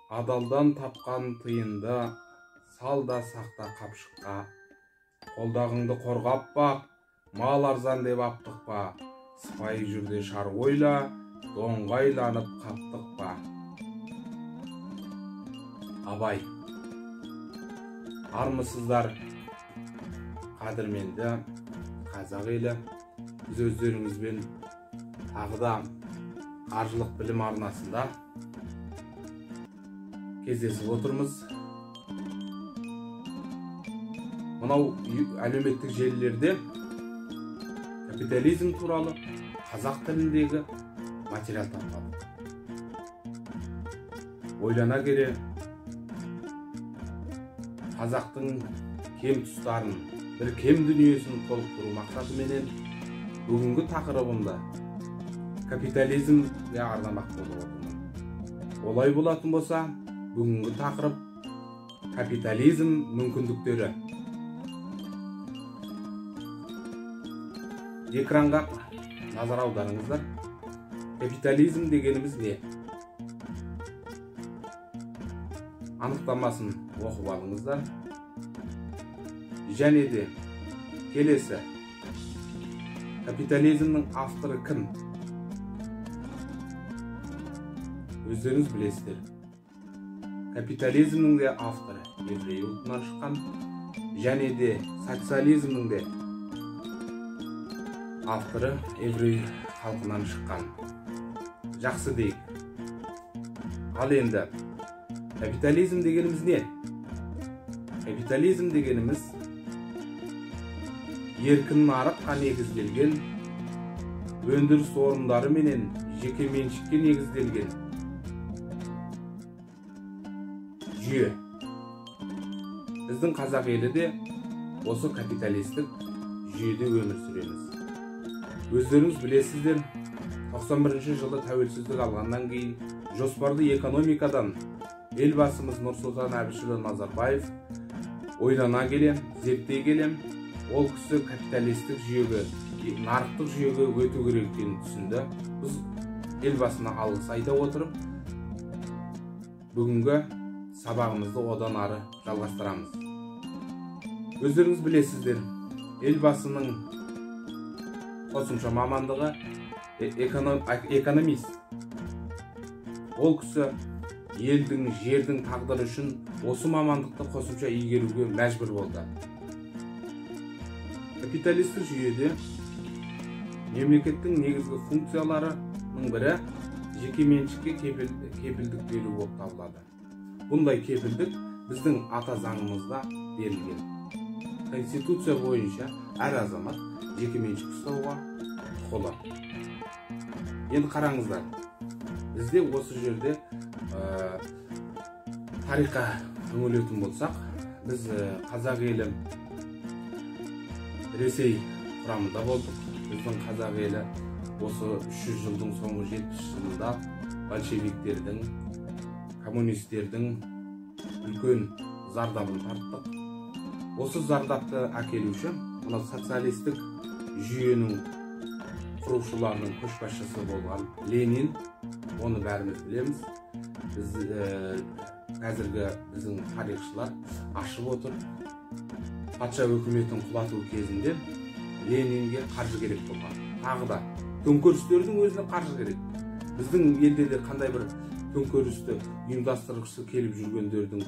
Адалдан тапқан тыйынды сал да сақта қапшыққа. Қолдағыңды қорғап бақ, мал арзан деп аптық па. Сыпайы жүрде шар ойла, доңғайланып қаптық па. Абай. Армысыздар қадірменді қазақ елі. Біз өздеріңізбен тағы да қаржылық білім арнасында кездесіп отырмыз. Мынау әлеуметтік желілерде капитализм туралы қазақ тіліндегі материал тапқанбыз. Ойлана келе қазақтың кем тұстарын, бір кем дүниесін толықтыру мақсатыменен бүгінгі тақырыбымда капитализмге арнамақ болып отырмын. Олай болатын болса, бүгінгі тақырып капитализм мүмкіндіктері. Экранға назар аударыңыздар. Капитализм дегеніміз не? Анықтамасын оқып алыңыздар. Және де келесі, капитализмнің авторы кім? Өздеріңіз білесіздер. Капитализмнің де авторы еврей ұлтынан шыққан, және де социализмнің де авторы еврей халқынан шыққан. Жақсы дейік. Ал енді капитализм дегеніміз не? Капитализм дегеніміз еркін нарыққа негізделген, өндіріс орындары менен жеке меншікке негізделген жүйе. Біздің қазақ елі де осы капиталистік жүйеде өмір сүреміз. Өздеріңіз білесіздер, 91 жылы тәуелсіздік алғаннан кейін жоспарды экономикадан елбасымыз Нұрсұлтан Әбішұлы Назарбаев ойлана келе, зерттей келе, ол кісі капиталистік жүйеге, нарықтық жүйеге өту керек екенін түсінді. Біз елбасына алғыс айта отырып, бүгінгі сабағымызды одан ары жалғастырамыз. Өздеріңіз білесіздер, елбасының қосымша мамандығы экономист. Ол кісі елдің, жердің тағдыры үшін осы мамандықты қосымша игеруге мәжбүр болды. Капиталистік жүйеде мемлекеттің негізгі функцияларының бірі жеке меншікке кепілдік беру болып табылады. Бұндай кепілдік біздің ата заңымызда берілген. Конституция бойынша әр азамат жеке меншік ұстауға құқылы. Енді қараңыздар, бізде осы жерде тарихқа үңілетін болсақ, біз қазақ елі Ресей құрамында болдық. Біздің қазақ елі осы 300 жылдың соңғы 70 жылында большевиктердің, коммунистердің үлкен зардабын тарттық. Осы зардапты әкелуші мына социалистік жүйенің құрушыларының көшбасшысы болған Ленин, оны бәріміз білеміз. Біз қазіргі біздің тарихшылар ашып отыр. Патша өкіметін құлату кезінде Ленинге қаржы керек болған. Тағы да төңкерістердің өзіне қаржы керек. Біздің елде де қандай бір төңкерісті ұйымдастырғысы келіп жүргендердің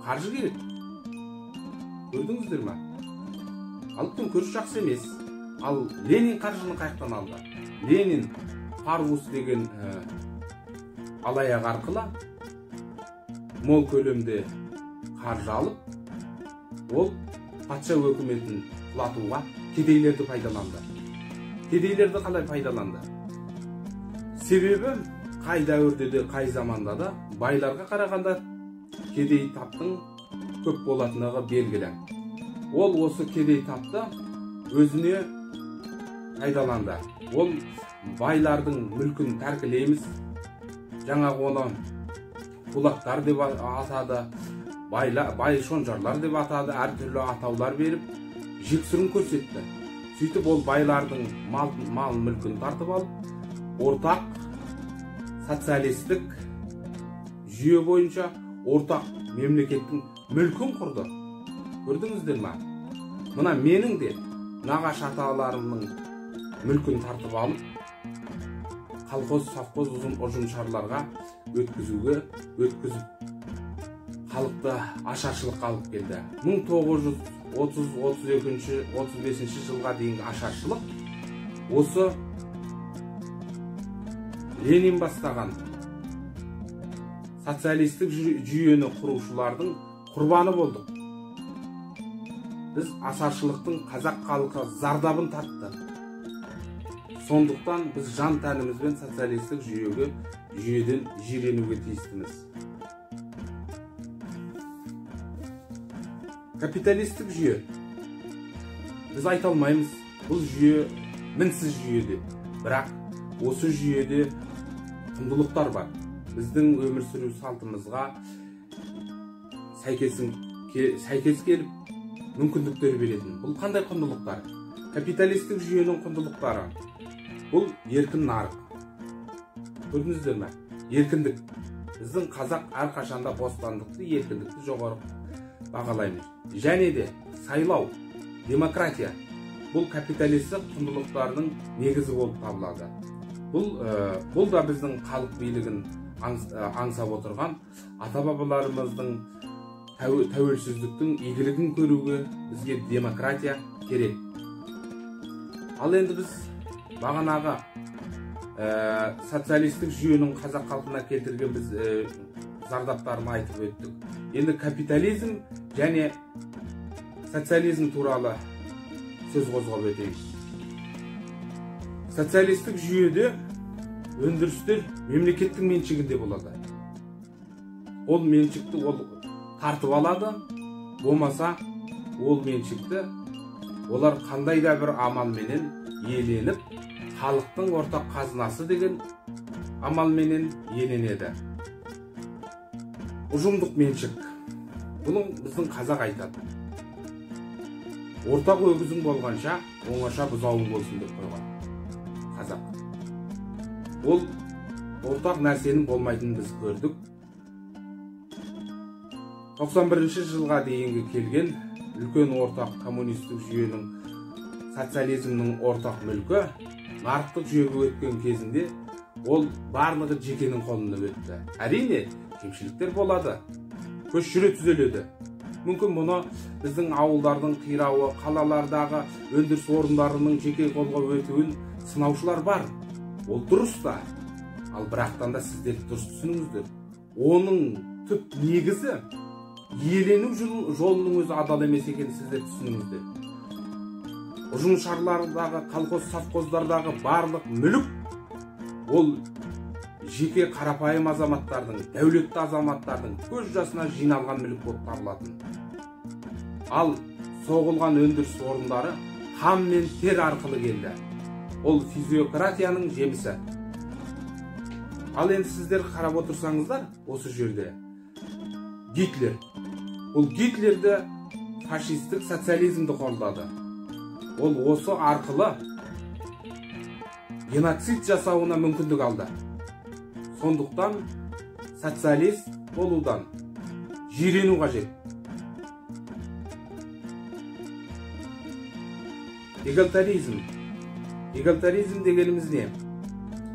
қаржы керек. Көрдіңіздер ме? Ал төңкеріс жақсы емес. Ал Ленин қаржыны қайықтан алды. Ленин Парвус деген алаяқ арқылы мол көлемде қаржы алып, ол патша өкіметін құлатуға кедейлерді пайдаланды. Кедейлерді қалай пайдаланды? Себебі қай дәуірде де, қай заманда да байларға қарағанда кедей таптың көп болатындығы белгілі. Ол осы кедей тапты өзіне пайдаланды. Ол байлардың мүлкін тәркілейміз, жаңағы оны кулактар деп атады, бай шонжарлар деп атады, әртүрлі атаулар беріп, жексұрын көрсетті. Сөйтіп ол байлардың мал мүлкін тартып алып, ортақ социалистік жүйе бойынша ортақ мемлекеттің мүлкін құрды. Көрдіңіздер ма? Мына менің де нағашы аталарымның мүлкін тартып алып, колхоз, совхоз ұжымшарларға өткізіп халықты ашаршылыққа алып келді. 1930-35 жылға дейінгі ашаршылық осы Ленин бастаған социалистік жүйені құрушылардың құрбаны болдық. Біз ашаршылықтың қазақ халқы зардабын тартты. Сондықтан біз жан тәнімізбен социалистік жүйеден жиренуге тиістіміз. Капиталистік жүйе. Біз айта алмаймыз, бұл жүйе мінсіз жүйе деп. Бірақ осы жүйеде құндылықтар бар. Біздің өмір сүру салтымызға сәйкес келіп мүмкіндіктер беретін. Бұл қандай құндылықтар? Капиталистік жүйенің құндылықтары. Бұл еркін нарық. Көрдіңіздер ме? Еркіндік. Біздің қазақ әрқашанда бостандықты, еркіндікті жоғары бағалаймыз. Және де сайлау, демократия. Бұл капиталистік құндылықтардың негізі болып табылады. Бұл да біздің халық билігін аңсап отырған ата-бабаларымыздың тәуелсіздіктің игілігін көруге бізге демократия керек. Ал енді біз бағанағы социалистік жүйенің қазақ халқына келтірген біз зардаптарын айтып өттік. Енді капитализм және социализм туралы сөз қозғап өтейік. Социалистік жүйеде өндірістер мемлекеттің меншігінде болады. Ол меншікті тартып алады, болмаса ол меншікті олар қандай да бір амалменен иеленіп, халықтың ортақ қазынасы деген амалменен иеленеді. Ұжымдық меншік. Бұның біздің қазақ айтады. Ортақ өгізің болғанша, оңаша бұзауың болсын деп қойған қазақ. Ол ортақ нәрсенің болмайтынын біз көрдік. 91 жылға дейінгі келген үлкен ортақ коммунистік жүйенің социализмнің ортақ мүлкі нарықтық жүйеге өткен кезінде ол барлығы жекенің қолына өтті. Әрине, кемшіліктер болады. Көш жүре түзеледі. Мүмкін мұны біздің ауылдардың қирауы, қалалардағы өндіріс орындарының жеке қолға өтуін сынаушылар бар. Ол дұрыс та. Ал бірақтан да сіздер дұрыс түсініңіздер. Оның түп негізі иелену жолының өзі адал емес екенін сіздер түсініңіздер. Ұжымшарлардағы, колхоз, совхоздардағы барлық мүлік ол жеке қарапайым азаматтардың, дәулетті азаматтардың көз жасына жиналған мүлік болып табылатын. Ал соғылған өндіріс орындары қан мен тер арқылы келді. Ол физиократияның жемісі. Ал енді сіздер қарап отырсаңыздар, осы жерде Гитлер. Ол Гитлерді фашистік социализмді қолдады. Ол осы арқылы геноцид жасауына мүмкіндік алды. Сондықтан социалист болудан жирену қажет. Эгалитаризм. Эгалитаризм дегеніміз не?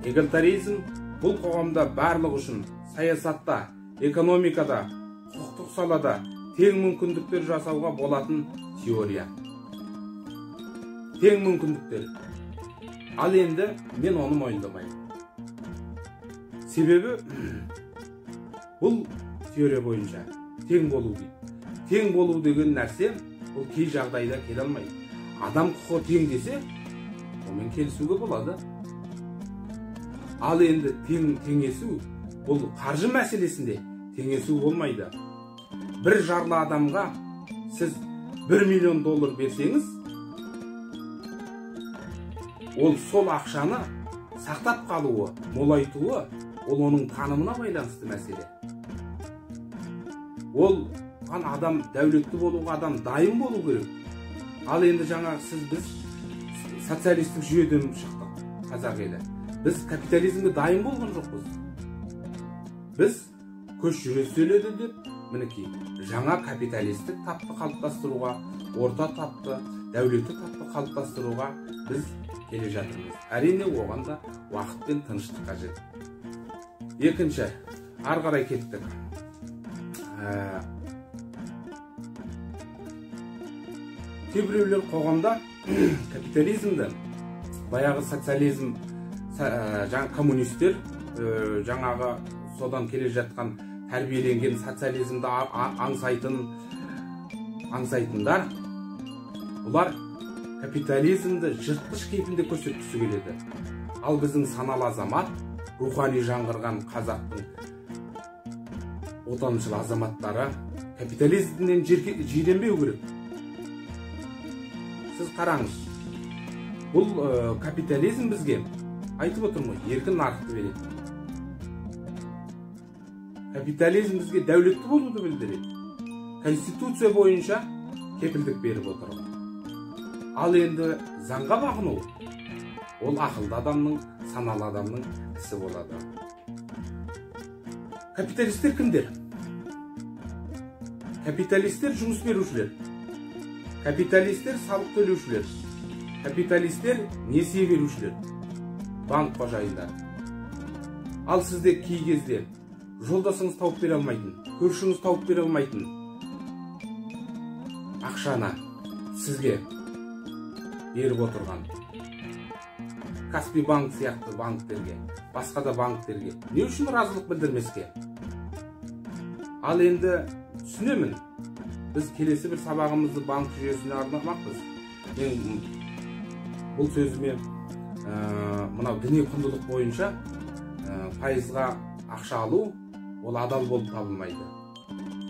Эгалитаризм бұл қоғамда барлық үшін саясатта, экономикада, құқықтық салада тең мүмкіндіктер жасауға болатын теория. Тең мүмкіндіктер. Ал енді мен оны мойындамаймын. Себебі бұл теория бойынша тең болу дейді. Тең болу деген нәрсе бұл кей жағдайда келе алмайды. Адам құқы тең десе, онымен келісуге болады. Ал енді теңесу, бұл қаржы мәселесінде теңесу болмайды. Бір жарлы адамға сіз $1 миллион берсеңіз, ол сол ақшаны сақтап қалуы, молайтуы, ол оның танымына байланысты мәселе. Ол адам дәулетті болуға адам дайын болу керек. Ал енді жаңағы біз социалистік жүйеден шықтық, қазақ елі. Біз капитализмге дайын болған жоқпыз. Біз көш жүре сөйледі деп, мінекей жаңа капиталистік тапты қалыптастыруға, орта тапты, дәулетті тапты қалыптастыруға біз келе жатырмыз. Әрине оған да уақыт пен тыныштық қажет. Екінші, ары қарай кеттік. Кейбіреулер қоғамда капитализмді, баяғы социализм, коммунистер, жаңағы содан келе жатқан тәрбиеленген социализмді аңсайтындар, бұлар капитализмді жыртқыш кейпінде көрсеткісі келеді. Ал біздің саналы азамат, рухани жаңғырған қазақтың отаншыл азаматтары капитализмнен жиренбеу керек. Сіз қараңыз, бұл капитализм бізге айтып отырмын, еркін нарықты береді. Капитализм бізге дәулетті болуды білдіреді. Конституция бойынша кепілдік беріп отыр. Ал енді заңға бағыну, ол ақылды адамның, саналы адамның ісі болады. Капиталистер кімдер? Капиталистер жұмыс берушілер. Капиталистер салық төлеушілер. Капиталистер несие берушілер. Банк қожайындар. Ал сізде кей кезде жолдасыңыз тауып бере алмайтын, көршіңіз тауып бере алмайтын ақшаны сізге беріп отырған Каспий банк сияқты банктерге, басқа да банктерге не үшін разылық білдірмеске? Ал енді түсінемін, біз келесі бір сабағымызды банк жүйесіне арнамақпыз. Мен бұл сөзіме мынау діни құндылық бойынша пайызға ақша алу ол адал болып табылмайды.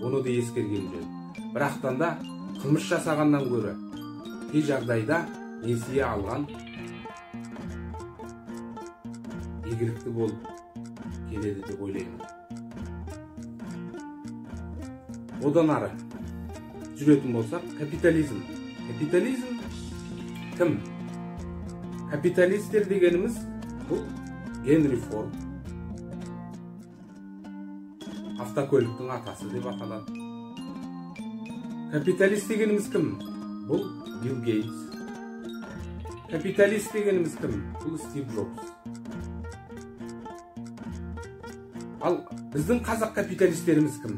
Оны да ескерген жөн. Бірақтан да қылмыс жасағаннан гөрі кей жағдайда несие алған игілікті болып келеді деп ойлаймын. Одан ары жүретін болсақ, капитализм. Капитализм кім? Капиталистер дегеніміз бұл Генри Форд, автокөліктің атасы деп аталады. Капиталист дегеніміз кім? Бұл Билл Гейтс. Капиталист дегеніміз кім? Бұл Стив Джобс. Ал біздің қазақ капиталистеріміз кім?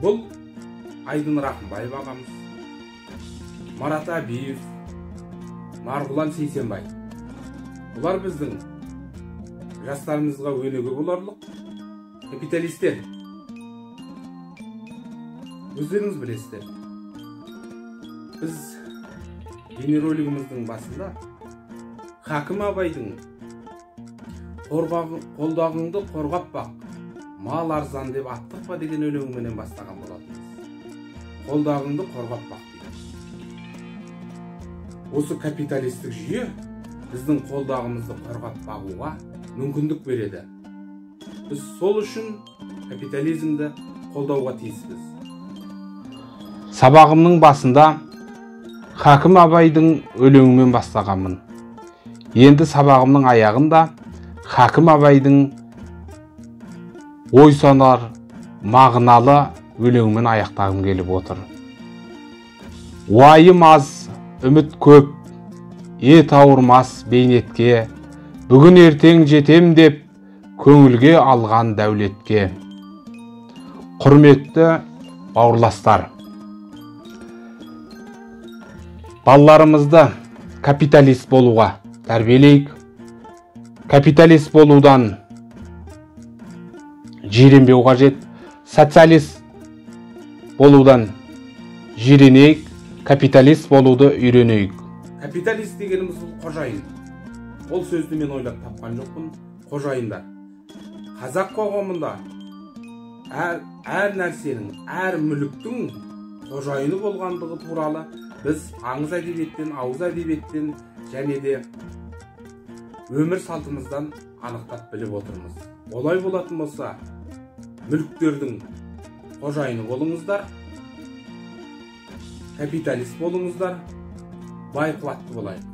Бұл Айдын Рахымбаев ағамыз, Марат Абиев, Марғұлан Сейсенбай. Бұлар біздің жастарымызға өнеге боларлық капиталистер. Өздеріңіз білесіздер. Біз бейнеролигіміздің басында Хакім Абайдың қолдағыңды қорғап бақ, мал арзан деп аттық па деген өлеңіменен бастаған болатынбыз. Қолдағыңды қорғап бақ дейді. Осы капиталистік жүйе біздің қолдағымызды қорғап бағуға мүмкіндік береді. Біз сол үшін капитализмді қолдауға тиіспіз. Сабағымның басында Хакім Абайдың өлеңімен бастағанмын. Енді сабағымның аяғында Хакім Абайдың ой санар, мағыналы өлеңімен аяқтағым келіп отыр. Уайым аз, үміт көп, ет ауырмас бейнетке, бүгін ертең жетем деп көңілге алған дәулетке. Құрметті бауырластар, балаларымызды капиталист болуға тәрбиелейік. Капиталист болудан жиренбеу қажет. Социалист болудан жиренейік, капиталист болуды үйренейік. Капиталист дегеніміз қожайын. Ол сөзді мен ойлап тапқан жоқпын. Қожайындар. Қазақ қоғамында әр нәрсенің, әр мүліктің қожайыны болғандығы туралы біз аңыз әдебиеттен, ауыз әдебиеттен және де өмір салтымыздан анықтап біліп отырмыз. Олай болатын болса, мүліктердің қожайыны болыңыздар, капиталист болыңыздар, бай қуатты болайық.